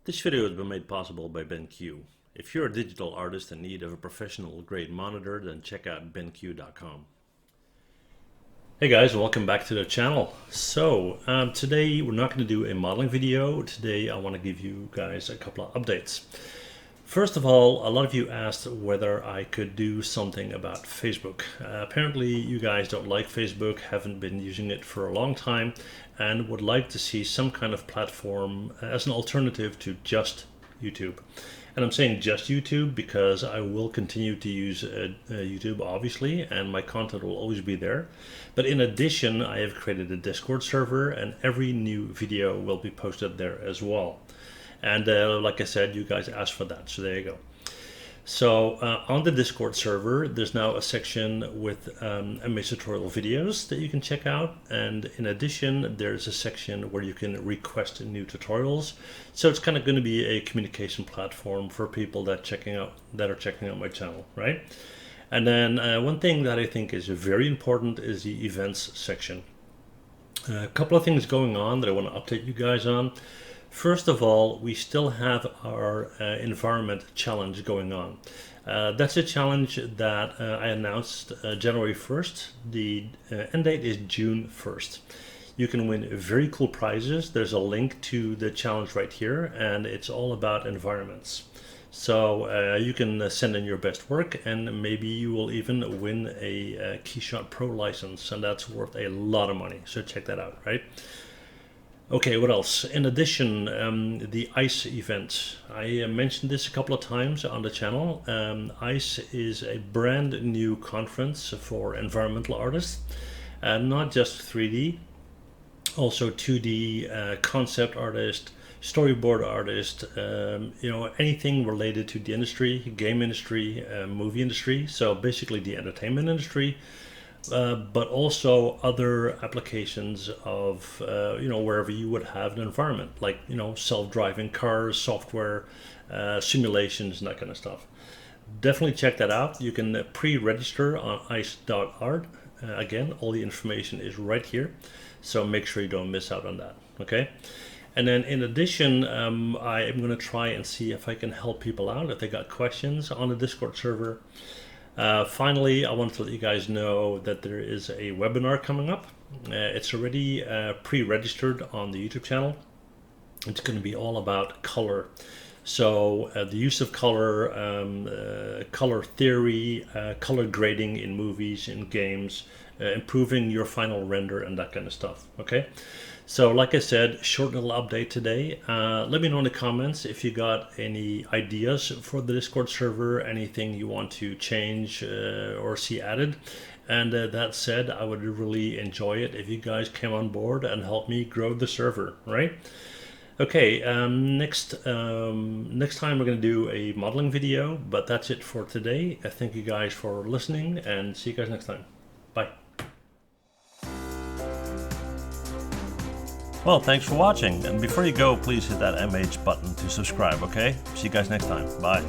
This video has been made possible by BENQ. If you're a digital artist in need of a professional grade monitor, then check out BENQ.com. Hey guys, welcome back to the channel. So today we're not going to do a modeling video. Today I want to give you guys a couple of updates. First of all, a lot of you asked whether I could do something about Facebook. Apparently you guys don't like Facebook, haven't been using it for a long time, and would like to see some kind of platform as an alternative to just YouTube. And I'm saying just YouTube because I will continue to use YouTube obviously, and my content will always be there. But in addition, I have created a Discord server and every new video will be posted there as well. And like I said, you guys asked for that, so there you go. So on the Discord server, there's now a section with image tutorial videos that you can check out. And in addition, there's a section where you can request new tutorials. So it's kind of going to be a communication platform for people that are checking out my channel, right? And then one thing that I think is very important is the events section. A couple of things going on that I want to update you guys on. First of all, we still have our environment challenge going on. That's a challenge that I announced January 1st. The end date is June 1st. You can win very cool prizes. There's a link to the challenge right here, and it's all about environments. So you can send in your best work, and maybe you will even win a Keyshot Pro license, and that's worth a lot of money. So check that out, right? Okay, what else? In addition, the ICE event. I mentioned this a couple of times on the channel. ICE is a brand new conference for environmental artists, not just 3D, also 2D, concept artist, storyboard artist, anything related to the industry, game industry, movie industry, so basically the entertainment industry. But also other applications of, wherever you would have an environment, like, self-driving cars, software, simulations, and that kind of stuff. Definitely check that out. You can pre-register on ice.art. Again, all the information is right here. So make sure you don't miss out on that, okay? And then in addition, I am going to try and see if I can help people out if they got questions on the Discord server. Finally, I want to let you guys know that there is a webinar coming up. It's already pre-registered on the YouTube channel. It's going to be all about color. So the use of color, color theory, color grading in movies, in games, improving your final render and that kind of stuff. Okay. So like I said, short little update today. Let me know in the comments if you got any ideas for the Discord server, anything you want to change or see added. And that said, I would really enjoy it if you guys came on board and helped me grow the server, right? Okay, next time we're going to do a modeling video, but that's it for today. Thank you guys for listening and see you guys next time. Bye. Well, thanks for watching, and before you go, please hit that MH button to subscribe, okay? See you guys next time. Bye.